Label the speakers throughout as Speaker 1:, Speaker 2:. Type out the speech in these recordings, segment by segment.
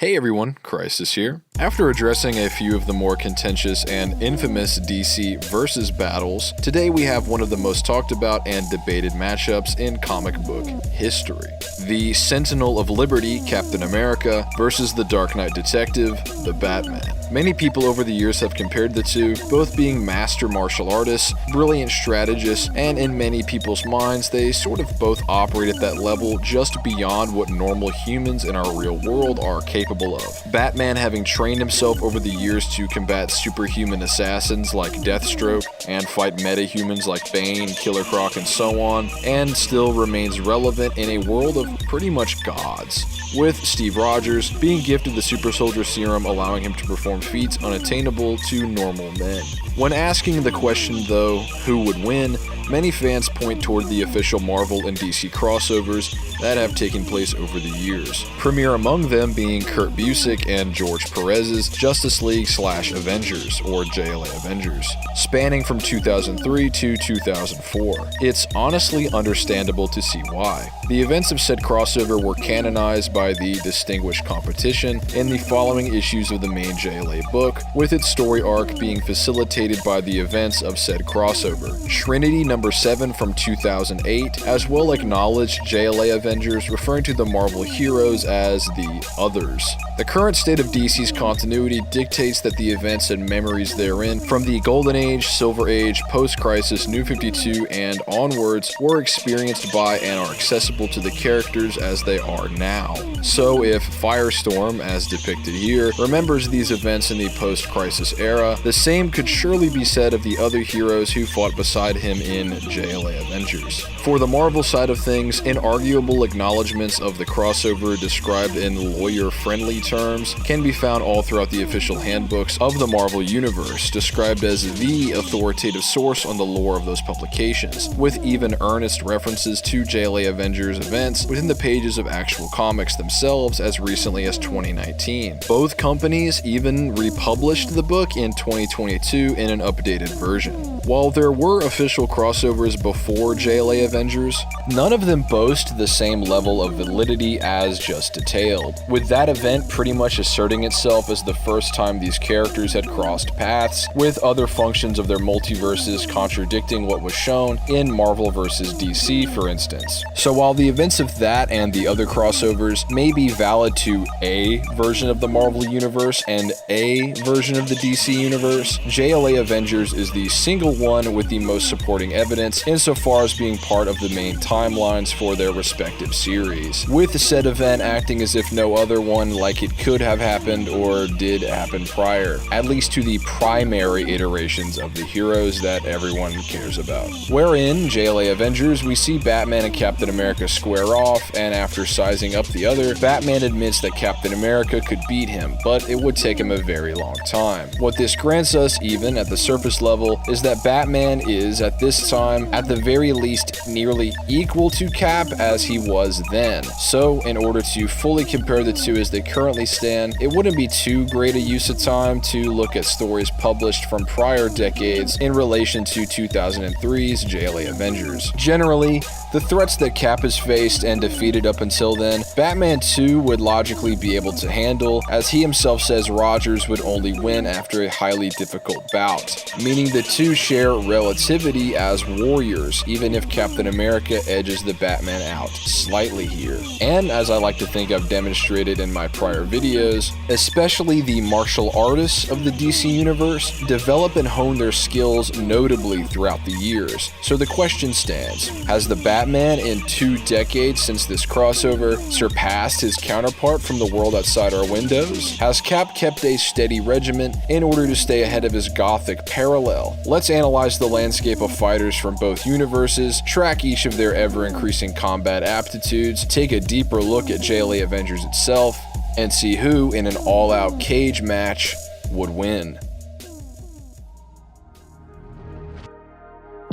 Speaker 1: Hey everyone, Crisis here. After addressing a few of the more contentious and infamous DC versus battles, today we have one of the most talked about and debated matchups in comic book history. The Sentinel of Liberty, Captain America, versus the Dark Knight Detective, the Batman. Many people over the years have compared the two, both being master martial artists, brilliant strategists, and in many people's minds, they sort of both operate at that level just beyond what normal humans in our real world are capable of. Batman having trained himself over the years to combat superhuman assassins like Deathstroke and fight metahumans like Bane, Killer Croc, and so on, and still remains relevant in a world of pretty much gods. With Steve Rogers being gifted the super soldier serum, allowing him to perform feats unattainable to normal men. When asking the question though, who would win, many fans point toward the official Marvel and DC crossovers that have taken place over the years. Premier among them being Kurt Busiek and George Perez's Justice League/Avengers, or JLA Avengers, spanning from 2003 to 2004. It's honestly understandable to see why. The events of said crossover were canonized by the distinguished competition in the following issues of the main JLA book, with its story arc being facilitated by the events of said crossover. Trinity number 7 from 2008, as well acknowledged JLA Avengers, referring to the Marvel heroes as the Others. The current state of DC's continuity dictates that the events and memories therein from the Golden Age, Silver Age, Post-Crisis, New 52, and onwards were experienced by and are accessible to the characters as they are now. So if Firestorm, as depicted here, remembers these events in the post-crisis era, the same could surely be said of the other heroes who fought beside him in JLA Avengers. For the Marvel side of things, inarguable acknowledgments of the crossover described in lawyer-friendly terms can be found all throughout the official handbooks of the Marvel Universe, described as the authoritative source on the lore of those publications, with even earnest references to JLA Avengers events within the pages of actual comics themselves as recently as 2019. Both companies even republished the book in 2022 in an updated version. While there were official crossovers before JLA Avengers, none of them boast the same level of validity as just detailed, with that event pretty much asserting itself as the first time these characters had crossed paths, with other functions of their multiverses contradicting what was shown in Marvel vs. DC, for instance. So while the events of that and the other crossovers may be valid to a version of the Marvel Universe and a version of the DC Universe, JLA Avengers is the single one with the most supporting evidence insofar as being part of the main timelines for their respective series, with the said event acting as if no other one like it could have happened or did happen prior, at least to the primary iterations of the heroes that everyone cares about. Wherein JLA Avengers, we see Batman and Captain America square off, and after sizing up the other, Batman admits that Captain America could beat him, but it would take him a very long time. What this grants us, even at the surface level, is that Batman is, at this time, at the very least nearly equal to Cap as he was then. So, in order to fully compare the two as they currently stand, it wouldn't be too great a use of time to look at stories published from prior decades in relation to 2003's JLA Avengers. Generally, the threats that Cap has faced and defeated up until then, Batman 2 would logically be able to handle, as he himself says Rogers would only win after a highly difficult bout, meaning the two share relativity as warriors, even if Captain America edges the Batman out slightly here. And as I like to think I've demonstrated in my prior videos, especially the martial artists of the DC Universe develop and hone their skills notably throughout the years. So the question stands, has the Batman in 2 decades since this crossover surpassed his counterpart from the world outside our windows? Has Cap kept a steady regiment in order to stay ahead of his gothic parallel? Let's analyze the landscape of fighters from both universes, track each of their ever-increasing combat aptitudes, take a deeper look at JLA Avengers itself, and see who, in an all-out cage match, would win.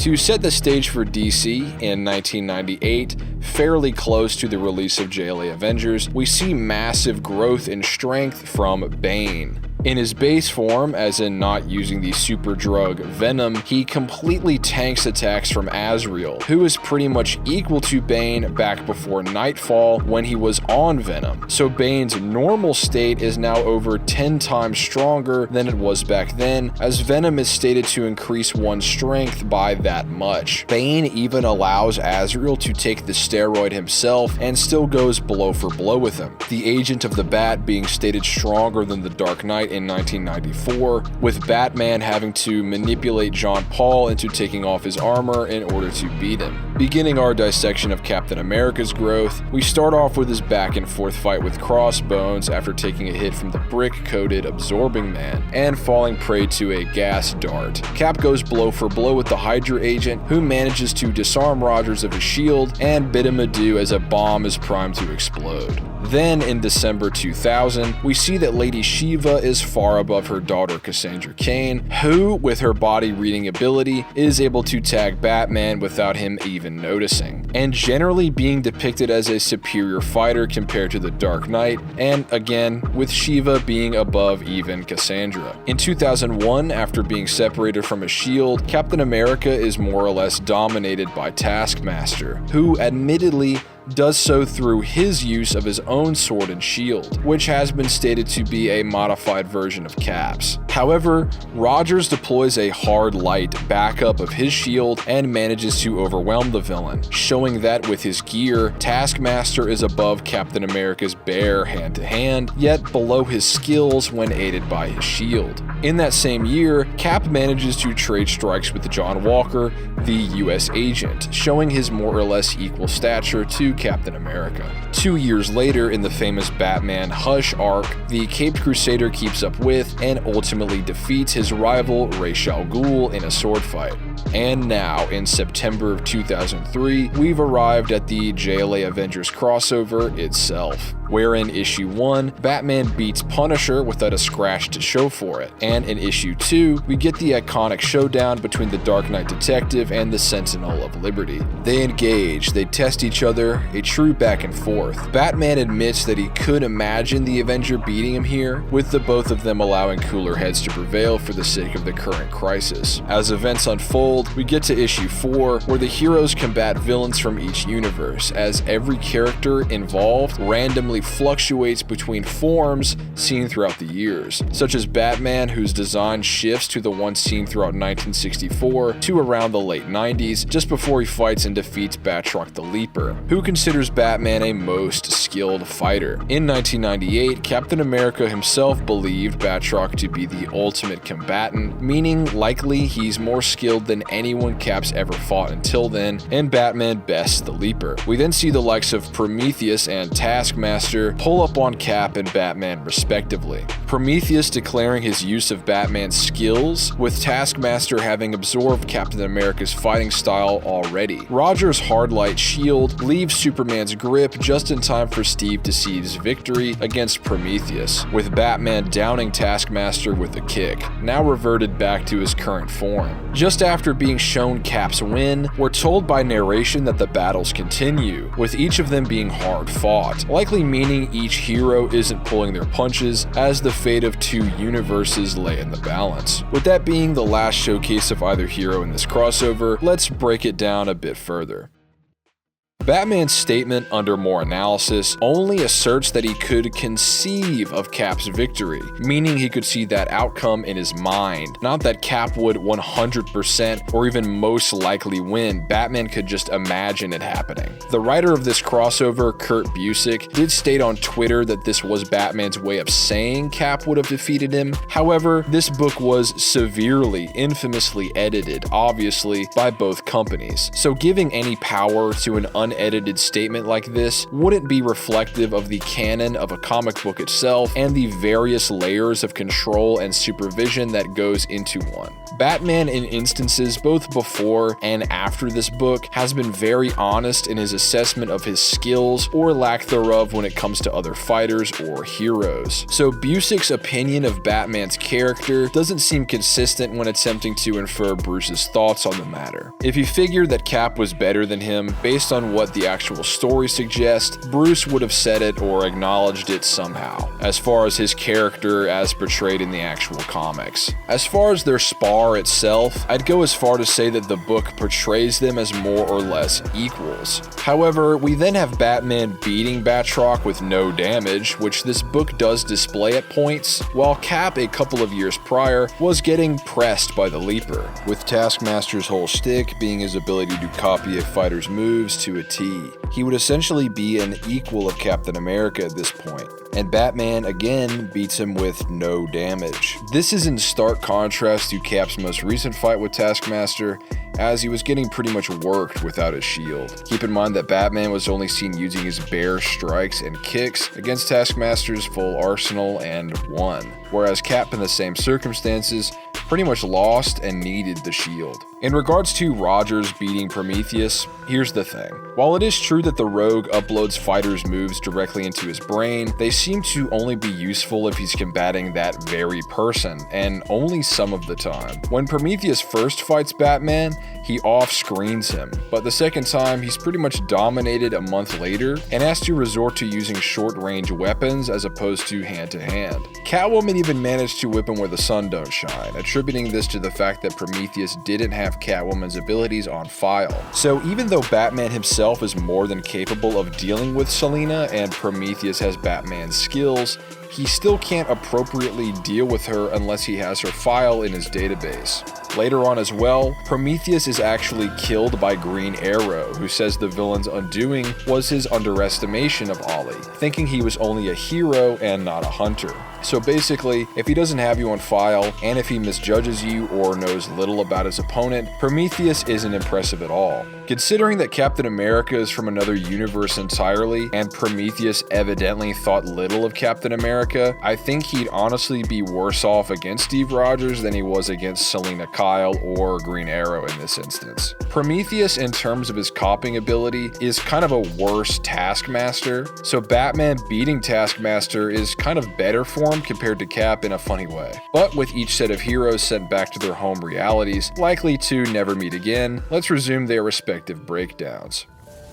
Speaker 1: To set the stage for DC in 1998, fairly close to the release of JLA Avengers, we see massive growth in strength from Bane. In his base form, as in not using the super drug Venom, he completely tanks attacks from Azrael, who is pretty much equal to Bane back before Nightfall when he was on Venom. So Bane's normal state is now over 10 times stronger than it was back then, as Venom is stated to increase one's strength by that much. Bane even allows Azrael to take the steroid himself and still goes blow for blow with him, the agent of the Bat being stated stronger than the Dark Knight in 1994, with Batman having to manipulate John Paul into taking off his armor in order to beat him. Beginning our dissection of Captain America's growth, we start off with his back and forth fight with Crossbones after taking a hit from the brick-coated Absorbing Man and falling prey to a gas dart. Cap goes blow for blow with the Hydra agent, who manages to disarm Rogers of his shield and bid him adieu as a bomb is primed to explode. Then, in December 2000, we see that Lady Shiva is far above her daughter Cassandra Cain, who, with her body-reading ability, is able to tag Batman without him even noticing, and generally being depicted as a superior fighter compared to the Dark Knight, and again, with Shiva being above even Cassandra. In 2001, after being separated from his shield, Captain America is more or less dominated by Taskmaster, who admittedly does so through his use of his own sword and shield, which has been stated to be a modified version of Cap's. However, Rogers deploys a hard light backup of his shield and manages to overwhelm the villain, showing that with his gear, Taskmaster is above Captain America's bare hand-to-hand, yet below his skills when aided by his shield. In that same year, Cap manages to trade strikes with John Walker, the US agent, showing his more or less equal stature to Captain America. 2 years later, in the famous Batman Hush arc, the Caped Crusader keeps up with and ultimately defeats his rival Ra's al Ghul in a sword fight. And now, in September of 2003, we've arrived at the JLA Avengers crossover itself, where in issue 1, Batman beats Punisher without a scratch to show for it, and in issue 2, we get the iconic showdown between the Dark Knight Detective and the Sentinel of Liberty. They engage, they test each other, a true back and forth. Batman admits that he could imagine the Avenger beating him here, with the both of them allowing cooler heads to prevail for the sake of the current crisis. As events unfold, we get to issue 4, where the heroes combat villains from each universe, as every character involved randomly fluctuates between forms seen throughout the years, such as Batman, whose design shifts to the one seen throughout 1964 to around the late 90s, just before he fights and defeats Batroc the Leaper, who considers Batman a most skilled fighter. In 1998, Captain America himself believed Batroc to be the ultimate combatant, meaning likely he's more skilled than anyone Cap's ever fought until then, and Batman bests the Leaper. We then see the likes of Prometheus and Taskmaster pull up on Cap and Batman respectively. Prometheus declaring his use of Batman's skills, with Taskmaster having absorbed Captain America's fighting style already. Rogers' hard light shield leaves Superman's grip just in time for Steve to see his victory against Prometheus, with Batman downing Taskmaster with a kick, now reverted back to his current form. Just after being shown Cap's win, we're told by narration that the battles continue, with each of them being hard fought, likely meaning each hero isn't pulling their punches, as the fate of two universes lay in the balance. With that being the last showcase of either hero in this crossover, let's break it down a bit further. Batman's statement under more analysis only asserts that he could conceive of Cap's victory, meaning he could see that outcome in his mind, not that Cap would 100% or even most likely win. Batman could just imagine it happening. The writer of this crossover, Kurt Busiek, did state on Twitter that this was Batman's way of saying Cap would have defeated him. However, this book was severely, infamously edited, obviously, by both companies, so giving any power to an unedited statement like this wouldn't be reflective of the canon of a comic book itself and the various layers of control and supervision that goes into one. Batman, in instances both before and after this book, has been very honest in his assessment of his skills or lack thereof when it comes to other fighters or heroes. So Busiek's opinion of Batman's character doesn't seem consistent when attempting to infer Bruce's thoughts on the matter. If you figure that Cap was better than him based on what what the actual story suggests, Bruce would have said it or acknowledged it somehow, as far as his character as portrayed in the actual comics. As far as their spar itself, I'd go as far to say that the book portrays them as more or less equals. However, we then have Batman beating Batroc with no damage, which this book does display at points, while Cap a couple of years prior was getting pressed by the Leaper, with Taskmaster's whole shtick being his ability to copy a fighter's moves to a T. He would essentially be an equal of Captain America at this point, and Batman again beats him with no damage. This is in stark contrast to Cap's most recent fight with Taskmaster, as he was getting pretty much worked without his shield. Keep in mind that Batman was only seen using his bare strikes and kicks against Taskmaster's full arsenal and won, whereas Cap in the same circumstances pretty much lost and needed the shield. In regards to Rogers beating Prometheus, here's the thing. While it is true that the Rogue uploads fighters' moves directly into his brain, they seem to only be useful if he's combating that very person, and only some of the time. When Prometheus first fights Batman, he off-screens him, but the second time he's pretty much dominated a month later and has to resort to using short-range weapons as opposed to hand-to-hand. Catwoman even managed to whip him where the sun don't shine, attributing this to the fact that Prometheus didn't have Catwoman's abilities on file. So even though Batman himself is more than capable of dealing with Selina and Prometheus has Batman's skills, he still can't appropriately deal with her unless he has her file in his database. Later on as well, Prometheus is actually killed by Green Arrow, who says the villain's undoing was his underestimation of Ollie, thinking he was only a hero and not a hunter. So basically, if he doesn't have you on file, and if he misjudges you or knows little about his opponent, Prometheus isn't impressive at all. Considering that Captain America is from another universe entirely, and Prometheus evidently thought little of Captain America, I think he'd honestly be worse off against Steve Rogers than he was against Selina Kyle or Green Arrow in this instance. Prometheus, in terms of his copying ability, is kind of a worse Taskmaster, so Batman beating Taskmaster is kind of better for him compared to Cap in a funny way. But with each set of heroes sent back to their home realities, likely to never meet again, let's resume their respective breakdowns.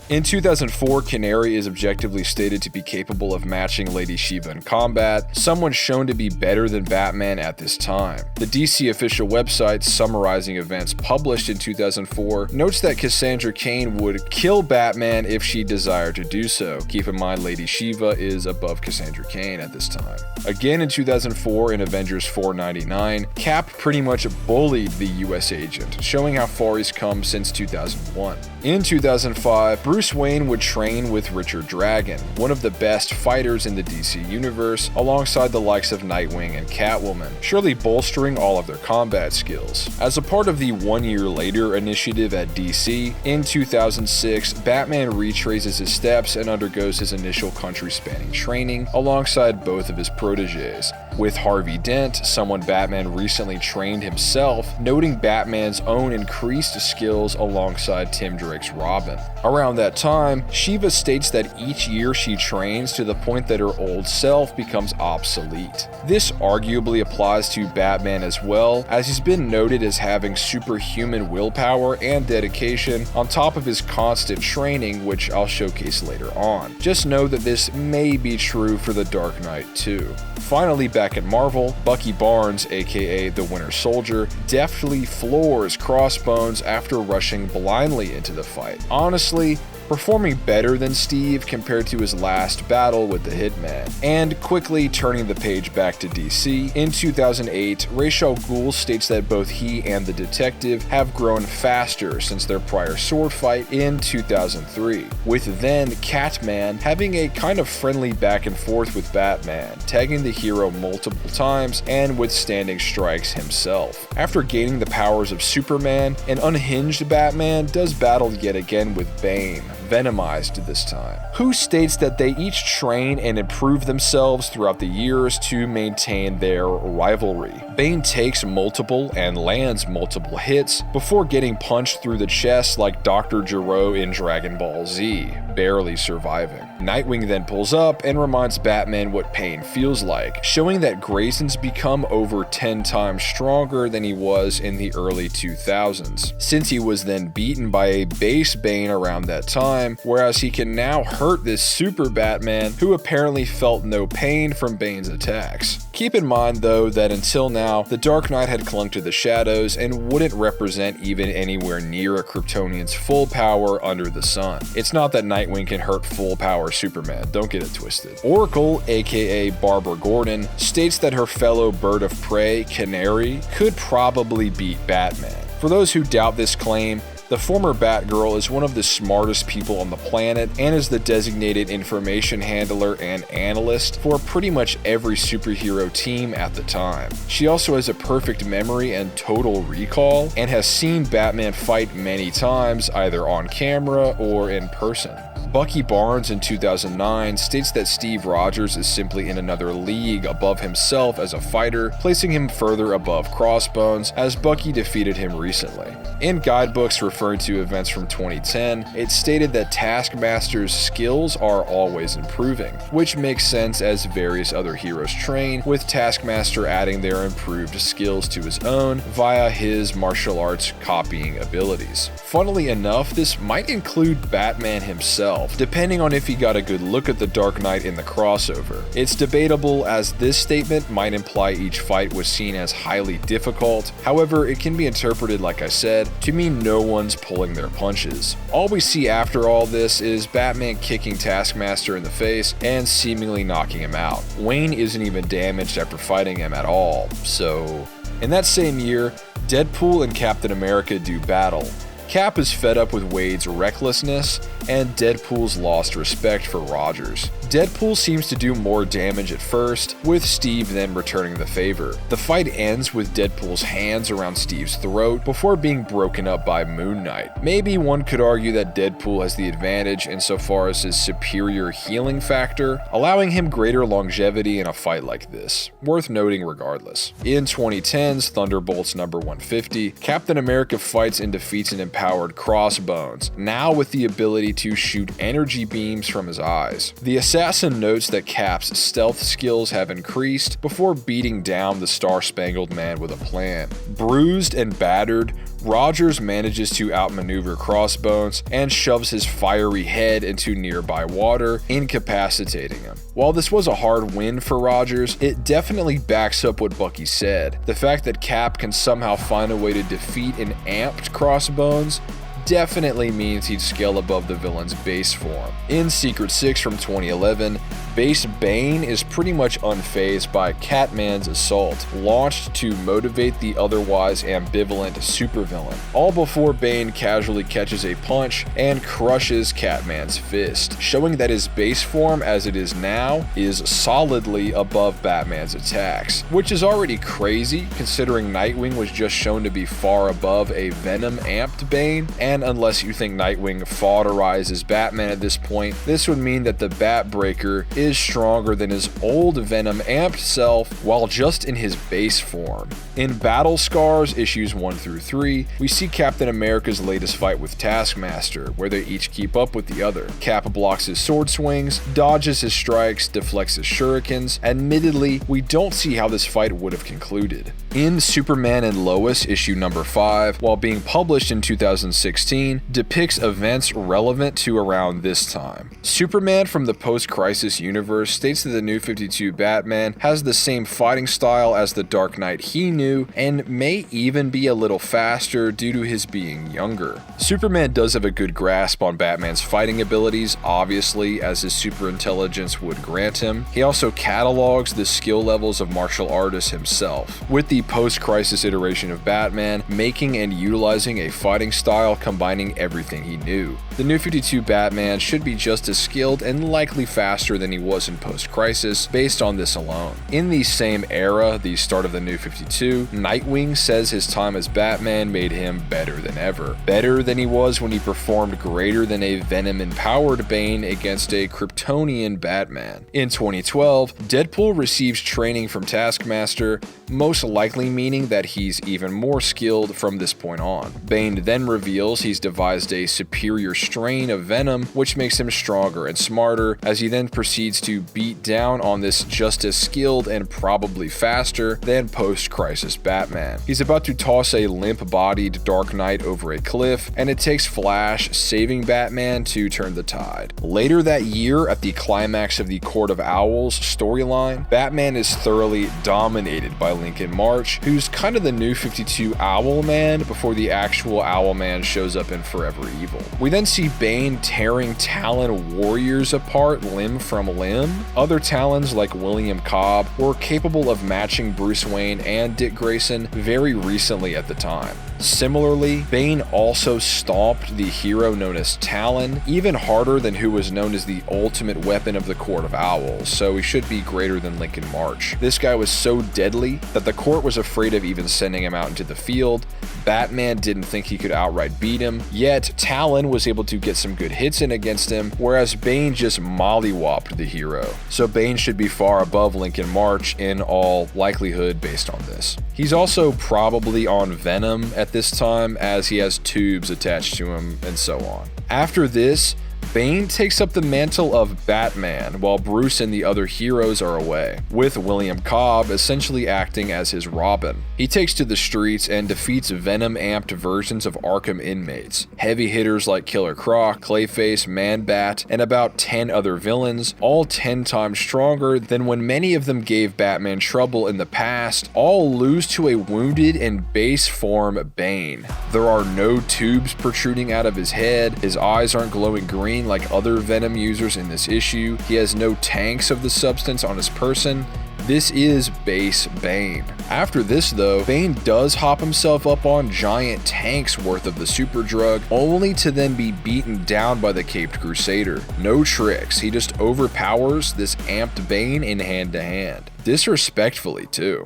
Speaker 1: In 2004, Canary is objectively stated to be capable of matching Lady Shiva in combat, someone shown to be better than Batman at this time. The DC official website summarizing events published in 2004 notes that Cassandra Cain would kill Batman if she desired to do so. Keep in mind Lady Shiva is above Cassandra Cain at this time. Again in 2004 in Avengers 499, Cap pretty much bullied the US agent, showing how far he's come since 2001. In 2005, Bruce Wayne would train with Richard Dragon, one of the best fighters in the DC universe, alongside the likes of Nightwing and Catwoman, surely bolstering all of their combat skills. As a part of the 1 year later initiative at DC, in 2006, Batman retraces his steps and undergoes his initial country-spanning training alongside both of his proteges, with Harvey Dent, someone Batman recently trained himself, noting Batman's own increased skills alongside Tim Drake's Robin. Around that time, Shiva states that each year she trains to the point that her old self becomes obsolete. This arguably applies to Batman as well, as he's been noted as having superhuman willpower and dedication on top of his constant training, which I'll showcase later on. Just know that this may be true for the Dark Knight too. Finally, back at Marvel, Bucky Barnes, aka the Winter Soldier, deftly floors Crossbones after rushing blindly into the fight. Honestly, performing better than Steve compared to his last battle with the Hitman. And quickly turning the page back to DC, in 2008, Ra's al Ghul states that both he and the detective have grown faster since their prior sword fight in 2003, with then Catman having a kind of friendly back and forth with Batman, tagging the hero multiple times and withstanding strikes himself. After gaining the powers of Superman, an unhinged Batman does battle yet again with Bane, venomized this time, who states that they each train and improve themselves throughout the years to maintain their rivalry. Bane takes multiple and lands multiple hits before getting punched through the chest like Dr. Gero in Dragon Ball Z, barely surviving. Nightwing then pulls up and reminds Batman what pain feels like, showing that Grayson's become over 10 times stronger than he was in the early 2000s. Since he was then beaten by a base Bane around that time, time, whereas he can now hurt this super Batman who apparently felt no pain from Bane's attacks. Keep in mind though that until now, the Dark Knight had clung to the shadows and wouldn't represent even anywhere near a Kryptonian's full power under the sun. It's not that Nightwing can hurt full power Superman, don't get it twisted. Oracle, aka Barbara Gordon, states that her fellow bird of prey, Canary, could probably beat Batman. For those who doubt this claim, the former Batgirl is one of the smartest people on the planet and is the designated information handler and analyst for pretty much every superhero team at the time. She also has a perfect memory and total recall, and has seen Batman fight many times, either on camera or in person. Bucky Barnes in 2009 states that Steve Rogers is simply in another league above himself as a fighter, placing him further above Crossbones, as Bucky defeated him recently. In guidebooks referring to events from 2010, it stated that Taskmaster's skills are always improving, which makes sense as various other heroes train, with Taskmaster adding their improved skills to his own via his martial arts copying abilities. Funnily enough, this might include Batman himself, depending on if he got a good look at the Dark Knight in the crossover. It's debatable, as this statement might imply each fight was seen as highly difficult. However, it can be interpreted, like I said, to mean no one's pulling their punches. All we see after all this is Batman kicking Taskmaster in the face and seemingly knocking him out. Wayne isn't even damaged after fighting him at all, so... In that same year, Deadpool and Captain America do battle. Cap is fed up with Wade's recklessness, and Deadpool's lost respect for Rogers. Deadpool seems to do more damage at first, with Steve then returning the favor. The fight ends with Deadpool's hands around Steve's throat before being broken up by Moon Knight. Maybe one could argue that Deadpool has the advantage insofar as his superior healing factor, allowing him greater longevity in a fight like this. Worth noting regardless. In 2010's Thunderbolts number 150, Captain America fights and defeats an empowered Crossbones, now with the ability to shoot energy beams from his eyes. The assassin notes that Cap's stealth skills have increased before beating down the Star-Spangled Man with a plan. Bruised and battered, Rogers manages to outmaneuver Crossbones and shoves his fiery head into nearby water, incapacitating him. While this was a hard win for Rogers, it definitely backs up what Bucky said. The fact that Cap can somehow find a way to defeat an amped Crossbones definitely means he'd scale above the villain's base form. In Secret 6 from 2011, base Bane is pretty much unfazed by Catman's assault, launched to motivate the otherwise ambivalent supervillain, all before Bane casually catches a punch and crushes Catman's fist, showing that his base form as it is now is solidly above Batman's attacks, which is already crazy considering Nightwing was just shown to be far above a Venom-amped Bane, and unless you think Nightwing fodderizes Batman at this point, this would mean that the Batbreaker is stronger than his old Venom-amped self while just in his base form. In Battle Scars issues 1 through 3, we see Captain America's latest fight with Taskmaster, where they each keep up with the other. Cap blocks his sword swings, dodges his strikes, deflects his shurikens. Admittedly, we don't see how this fight would have concluded. In Superman and Lois issue number 5, while being published in 2016, depicts events relevant to around this time. Superman from the post-crisis universe states that the New 52 Batman has the same fighting style as the Dark Knight he knew, and may even be a little faster due to his being younger. Superman does have a good grasp on Batman's fighting abilities, obviously, as his superintelligence would grant him. He also catalogs the skill levels of martial artists himself, with the post-crisis iteration of Batman making and utilizing a fighting style combining everything he knew. The New 52 Batman should be just as skilled and likely faster than he was in post-crisis based on this alone. In the same era, the start of the New 52, Nightwing says his time as Batman made him better than ever. Better than he was when he performed greater than a Venom-empowered Bane against a Kryptonian Batman. In 2012, Deadpool receives training from Taskmaster, most likely meaning that he's even more skilled from this point on. Bane then reveals he's devised a superior strain of Venom, which makes him stronger and smarter, as he then proceeds proceeds to beat down on this just as skilled and probably faster than post-crisis Batman. He's about to toss a limp-bodied Dark Knight over a cliff, and it takes Flash saving Batman to turn the tide. Later that year, at the climax of the Court of Owls storyline, Batman is thoroughly dominated by Lincoln March, who's kind of the new 52 Owlman before the actual Owlman shows up in Forever Evil. We then see Bane tearing Talon warriors apart limb from limb. Other Talons like William Cobb were capable of matching Bruce Wayne and Dick Grayson very recently at the time. Similarly, Bane also stomped the hero known as Talon, even harder than who was known as the ultimate weapon of the Court of Owls, so he should be greater than Lincoln March. This guy was so deadly that the court was afraid of even sending him out into the field. Batman didn't think he could outright beat him, yet Talon was able to get some good hits in against him, whereas Bane just mollywopped the hero. So Bane should be far above Lincoln March in all likelihood based on this. He's also probably on Venom at this time, as he has tubes attached to him and so on. After this, Bane takes up the mantle of Batman while Bruce and the other heroes are away, with William Cobb essentially acting as his Robin. He takes to the streets and defeats Venom-amped versions of Arkham inmates, heavy hitters like Killer Croc, Clayface, Man-Bat, and about 10 other villains, all 10 times stronger than when many of them gave Batman trouble in the past, all lose to a wounded and base form Bane. There are no tubes protruding out of his head, his eyes aren't glowing green like other Venom users in this issue, he has no tanks of the substance on his person. This is base Bane. After this though, Bane does hop himself up on giant tanks worth of the super drug, only to then be beaten down by the Caped Crusader. No tricks, he just overpowers this amped Bane in hand-to-hand. Disrespectfully too.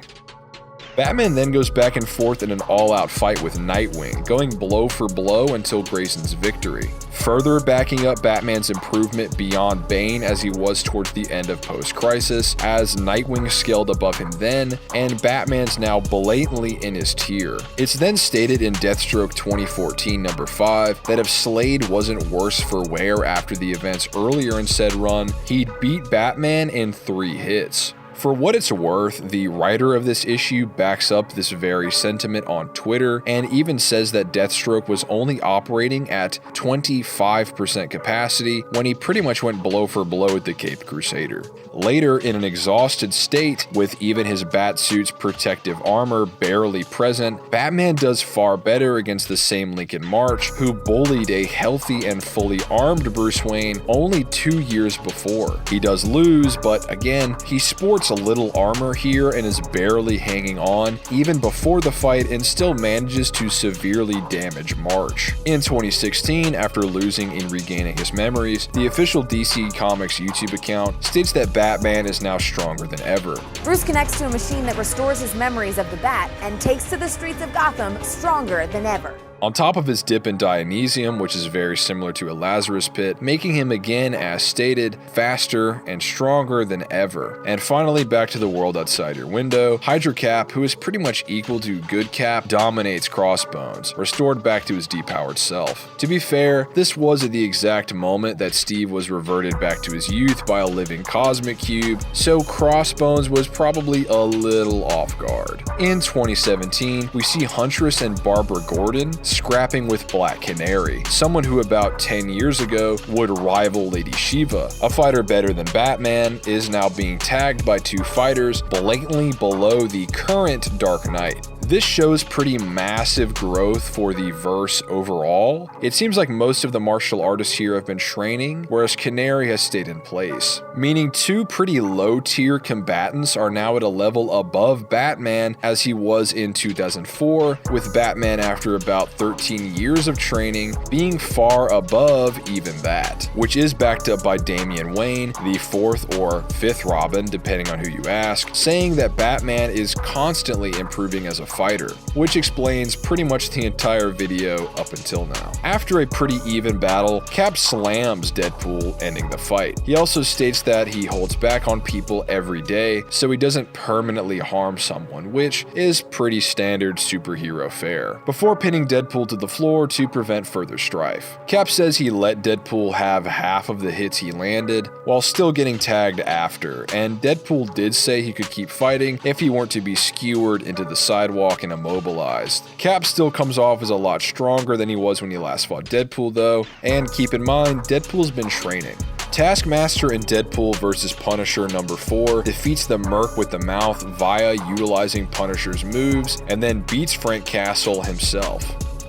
Speaker 1: Batman then goes back and forth in an all-out fight with Nightwing, going blow for blow until Grayson's victory, further backing up Batman's improvement beyond Bane as he was towards the end of Post-Crisis, as Nightwing scaled above him then, and Batman's now blatantly in his tier. It's then stated in Deathstroke 2014 number 5 that if Slade wasn't worse for wear after the events earlier in said run, he'd beat Batman in 3 hits. For what it's worth, the writer of this issue backs up this very sentiment on Twitter and even says that Deathstroke was only operating at 25% capacity when he pretty much went blow for blow with the Caped Crusader. Later, in an exhausted state, with even his Batsuit's protective armor barely present, Batman does far better against the same Lincoln March, who bullied a healthy and fully armed Bruce Wayne only 2 years before. He does lose, but again, he sports a little armor here and is barely hanging on even before the fight and still manages to severely damage March. In 2016, after losing and regaining his memories, the official DC Comics YouTube account states that Batman is now stronger than ever.
Speaker 2: Bruce connects to a machine that restores his memories of the Bat and takes to the streets of Gotham stronger than ever.
Speaker 1: On top of his dip in Dionysium, which is very similar to a Lazarus pit, making him again, as stated, faster and stronger than ever. And finally, back to the world outside your window, Hydra Cap, who is pretty much equal to Good Cap, dominates Crossbones, restored back to his depowered self. To be fair, this was at the exact moment that Steve was reverted back to his youth by a living cosmic cube, so Crossbones was probably a little off guard. In 2017, we see Huntress and Barbara Gordon scrapping with Black Canary, someone who about 10 years ago would rival Lady Shiva. A fighter better than Batman is now being tagged by 2 fighters blatantly below the current Dark Knight. This shows pretty massive growth for the verse overall. It seems like most of the martial artists here have been training, whereas Canary has stayed in place, meaning 2 pretty low-tier combatants are now at a level above Batman as he was in 2004, with Batman after about 13 years of training being far above even that, which is backed up by Damian Wayne, the 4th or 5th Robin, depending on who you ask, saying that Batman is constantly improving as a fighter, which explains pretty much the entire video up until now. After a pretty even battle, Cap slams Deadpool, ending the fight. He also states that he holds back on people every day, so he doesn't permanently harm someone, which is pretty standard superhero fare, before pinning Deadpool to the floor to prevent further strife. Cap says he let Deadpool have half of the hits he landed, while still getting tagged after, and Deadpool did say he could keep fighting if he weren't to be skewered into the sidewalk and immobilized. Cap still comes off as a lot stronger than he was when he last fought Deadpool though, and keep in mind, Deadpool's been training. Taskmaster in Deadpool vs. Punisher number 4 defeats the Merc with the Mouth via utilizing Punisher's moves, and then beats Frank Castle himself.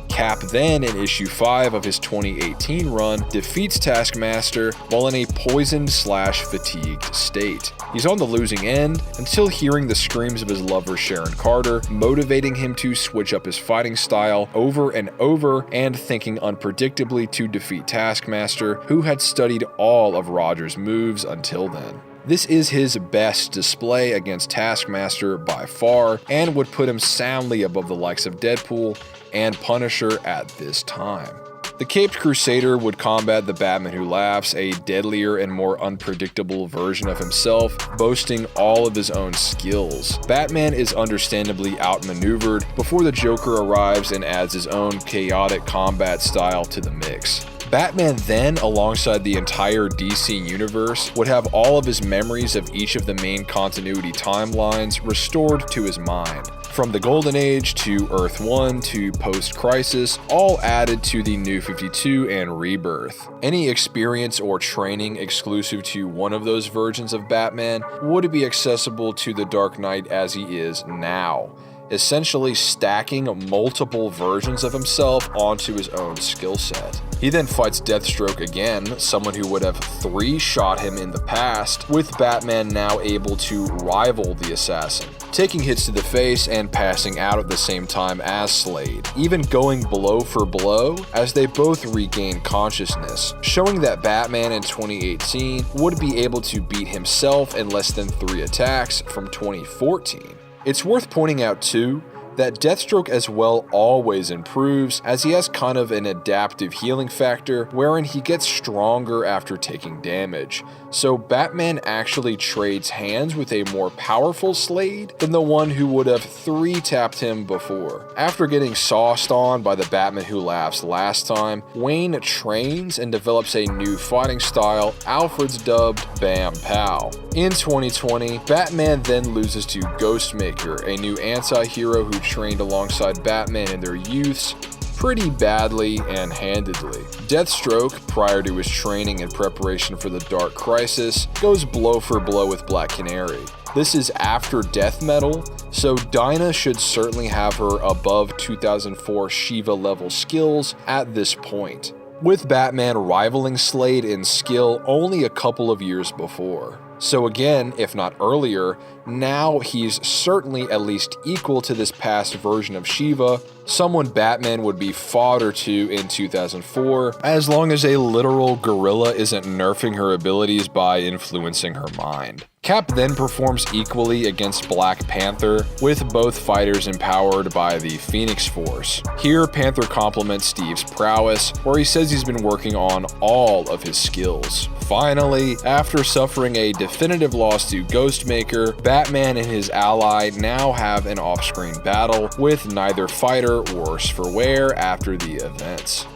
Speaker 1: Cap then, in issue 5 of his 2018 run, defeats Taskmaster while in a poisoned/fatigued state. He's on the losing end until hearing the screams of his lover Sharon Carter, motivating him to switch up his fighting style over and over and thinking unpredictably to defeat Taskmaster, who had studied all of Roger's moves until then. This is his best display against Taskmaster by far, and would put him soundly above the likes of Deadpool and Punisher at this time. The Caped Crusader would combat the Batman Who Laughs, a deadlier and more unpredictable version of himself, boasting all of his own skills. Batman is understandably outmaneuvered before the Joker arrives and adds his own chaotic combat style to the mix. Batman then, alongside the entire DC universe, would have all of his memories of each of the main continuity timelines restored to his mind. From the Golden Age to Earth 1 to Post-Crisis, all added to the New 52 and Rebirth. Any experience or training exclusive to one of those versions of Batman would be accessible to the Dark Knight as he is now, essentially stacking multiple versions of himself onto his own skill set. He then fights Deathstroke again, someone who would have 3-shot him in the past, with Batman now able to rival the assassin, taking hits to the face and passing out at the same time as Slade, even going blow for blow as they both regain consciousness, showing that Batman in 2018 would be able to beat himself in less than 3 attacks from 2014. It's worth pointing out too that Deathstroke as well always improves, as he has kind of an adaptive healing factor wherein he gets stronger after taking damage. So Batman actually trades hands with a more powerful Slade than the one who would have 3-tapped him before. After getting sauced on by the Batman Who Laughs last time, Wayne trains and develops a new fighting style Alfred's dubbed Bam Pow. In 2020, Batman then loses to Ghostmaker, a new anti-hero who trained alongside Batman in their youths pretty badly and handedly. Deathstroke, prior to his training in preparation for the Dark Crisis, goes blow for blow with Black Canary. This is after Death Metal, so Dinah should certainly have her above 2004 Shiva level skills at this point, with Batman rivaling Slade in skill only a couple of years before. So again, if not earlier, now he's certainly at least equal to this past version of Shiva, someone Batman would be fodder to in 2004, as long as a literal gorilla isn't nerfing her abilities by influencing her mind. Cap then performs equally against Black Panther, with both fighters empowered by the Phoenix Force. Here, Panther compliments Steve's prowess, where he says he's been working on all of his skills. Finally, after suffering a definitive loss to Ghostmaker, Batman and his ally now have an off-screen battle, with neither fighter worse for wear after the events.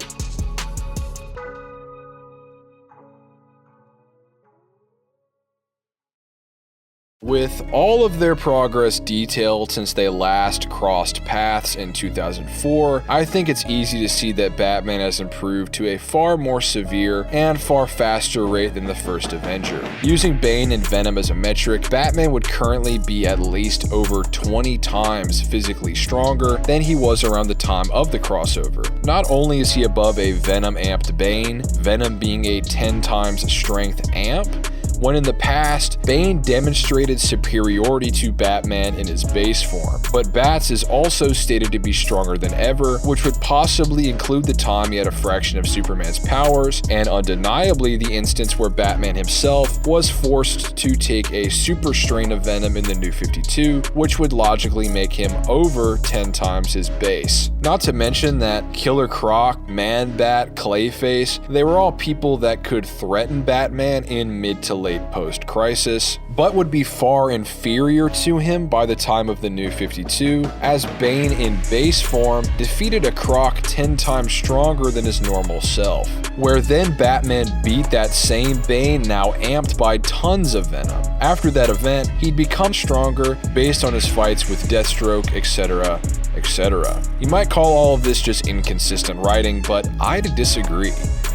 Speaker 1: With all of their progress detailed since they last crossed paths in 2004, I think it's easy to see that Batman has improved to a far more severe and far faster rate than the first Avenger. Using Bane and Venom as a metric, Batman would currently be at least over 20 times physically stronger than he was around the time of the crossover. Not only is he above a Venom amped Bane, Venom being a 10 times strength amp, when in the past, Bane demonstrated superiority to Batman in his base form. But Bats is also stated to be stronger than ever, which would possibly include the time he had a fraction of Superman's powers, and undeniably the instance where Batman himself was forced to take a super strain of venom in the New 52, which would logically make him over 10 times his base. Not to mention that Killer Croc, Man-Bat, Clayface, they were all people that could threaten Batman in mid to late post-crisis, but would be far inferior to him by the time of the New 52, as Bane in base form defeated a Croc 10 times stronger than his normal self, where then Batman beat that same Bane, now amped by tons of venom. After that event, he'd become stronger based on his fights with Deathstroke, etc., etc. You might call all of this just inconsistent writing, but I'd disagree.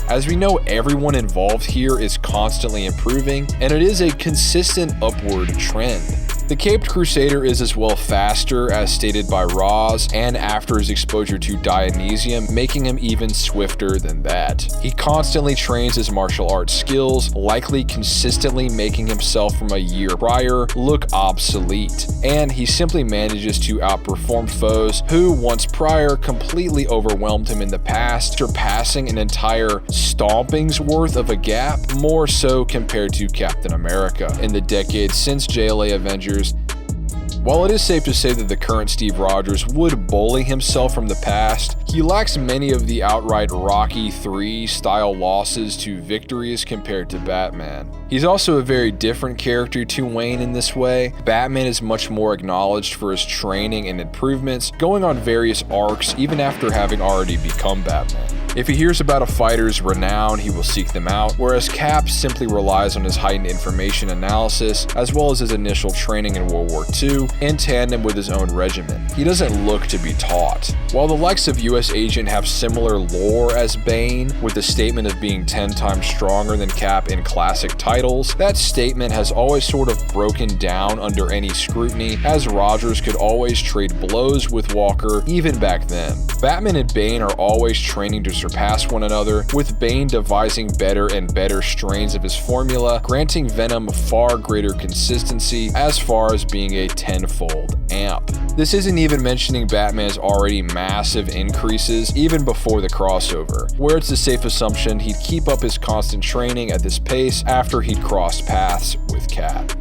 Speaker 1: As we know, everyone involved here is constantly improving, and it is a consistent upward trend. The Caped Crusader is as well faster, as stated by Roz, and after his exposure to Dionysium, making him even swifter than that. He constantly trains his martial arts skills, likely consistently making himself from a year prior look obsolete, and he simply manages to outperform foes who once prior completely overwhelmed him in the past, surpassing an entire stomping's worth of a gap, more so compared to Captain America in the decades since JLA Avengers. While it is safe to say that the current Steve Rogers would bully himself from the past, he lacks many of the outright Rocky III style losses to victories compared to Batman. He's also a very different character to Wayne in this way. Batman is much more acknowledged for his training and improvements, going on various arcs even after having already become Batman. If he hears about a fighter's renown, he will seek them out, whereas Cap simply relies on his heightened information analysis, as well as his initial training in World War II, in tandem with his own regiment. He doesn't look to be taught. While the likes of US Agent have similar lore as Bane, with the statement of being 10 times stronger than Cap in classic titles, that statement has always sort of broken down under any scrutiny, as Rogers could always trade blows with Walker even back then. Batman and Bane are always training to surpass one another, with Bane devising better and better strains of his formula, granting Venom far greater consistency as far as being a tenfold amp. This isn't even mentioning Batman's already massive increases even before the crossover, where it's a safe assumption he'd keep up his constant training at this pace after he'd crossed paths with Cap.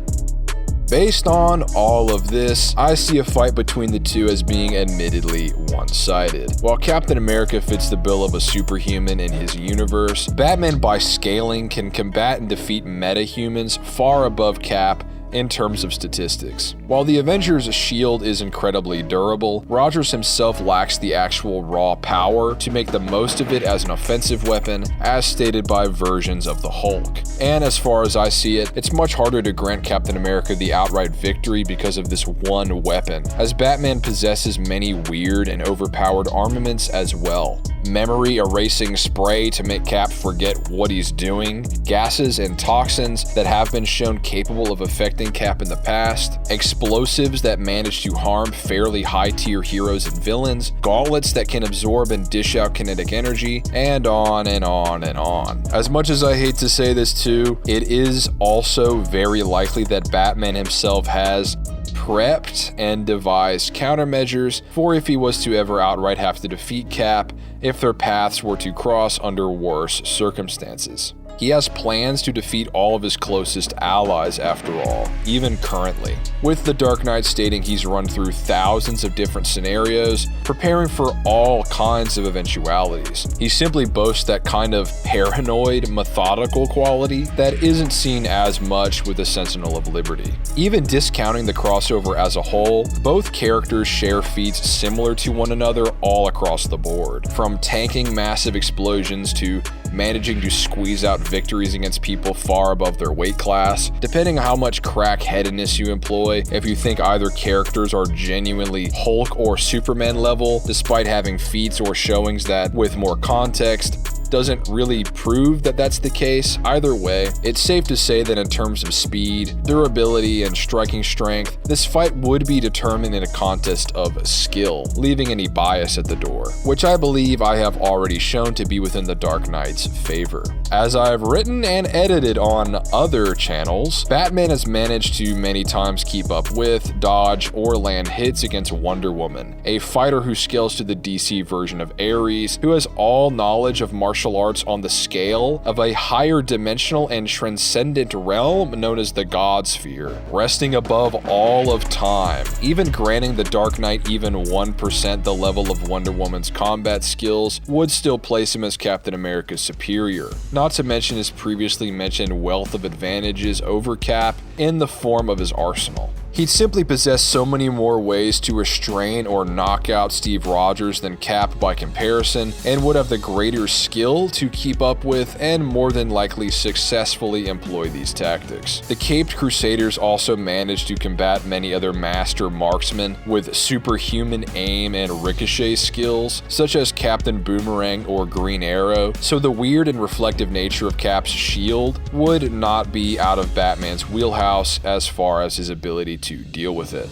Speaker 1: Based on all of this, I see a fight between the two as being admittedly one-sided. While Captain America fits the bill of a superhuman in his universe, Batman by scaling can combat and defeat metahumans far above Cap in terms of statistics. While the Avengers' shield is incredibly durable, Rogers himself lacks the actual raw power to make the most of it as an offensive weapon, as stated by versions of the Hulk. And as far as I see it, it's much harder to grant Captain America the outright victory because of this one weapon, as Batman possesses many weird and overpowered armaments as well. Memory erasing spray to make Cap forget what he's doing, gases and toxins that have been shown capable of affecting Cap in the past, explosives that manage to harm fairly high-tier heroes and villains, gauntlets that can absorb and dish out kinetic energy, and on and on and on. As much as I hate to say this too, it is also very likely that Batman himself has prepped and devised countermeasures for if he was to ever outright have to defeat Cap if their paths were to cross under worse circumstances. He has plans to defeat all of his closest allies after all, even currently, with the Dark Knight stating he's run through thousands of different scenarios, preparing for all kinds of eventualities. He simply boasts that kind of paranoid, methodical quality that isn't seen as much with the Sentinel of Liberty. Even discounting the crossover as a whole, both characters share feats similar to one another all across the board, from tanking massive explosions to managing to squeeze out victories against people far above their weight class, depending on how much crack-headedness you employ. If you think either characters are genuinely Hulk or Superman level, despite having feats or showings that, with more context, doesn't really prove that that's the case. Either way, it's safe to say that in terms of speed, durability, and striking strength, this fight would be determined in a contest of skill, leaving any bias at the door, which I believe I have already shown to be within the Dark Knight's favor. As I've written and edited on other channels, Batman has managed to many times keep up with, dodge, or land hits against Wonder Woman, a fighter who scales to the DC version of Ares, who has all knowledge of martial arts on the scale of a higher dimensional and transcendent realm known as the God Sphere, resting above all of time, even granting the Dark Knight even 1% the level of Wonder Woman's combat skills would still place him as Captain America's superior, not to mention his previously mentioned wealth of advantages over Cap in the form of his arsenal. He'd simply possess so many more ways to restrain or knock out Steve Rogers than Cap by comparison, and would have the greater skill to keep up with and more than likely successfully employ these tactics. The Caped Crusaders also managed to combat many other master marksmen with superhuman aim and ricochet skills, such as Captain Boomerang or Green Arrow, so the weird and reflective nature of Cap's shield would not be out of Batman's wheelhouse as far as his ability to deal with it.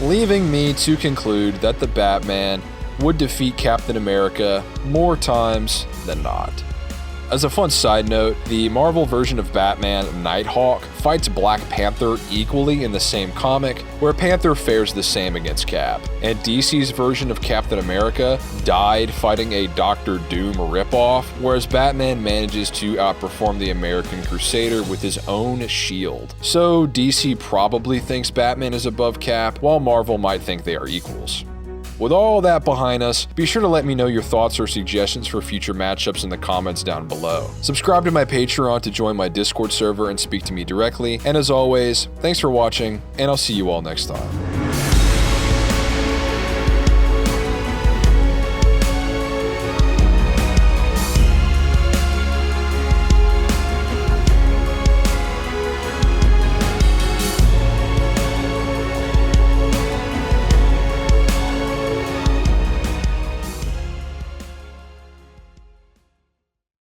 Speaker 1: Leaving me to conclude that the Batman would defeat Captain America more times than not. As a fun side note, the Marvel version of Batman, Nighthawk, fights Black Panther equally in the same comic, where Panther fares the same against Cap, and DC's version of Captain America died fighting a Dr. Doom ripoff, whereas Batman manages to outperform the American Crusader with his own shield. So DC probably thinks Batman is above Cap, while Marvel might think they are equals. With all that behind us, be sure to let me know your thoughts or suggestions for future matchups in the comments down below. Subscribe to my Patreon to join my Discord server and speak to me directly, and as always, thanks for watching, and I'll see you all next time.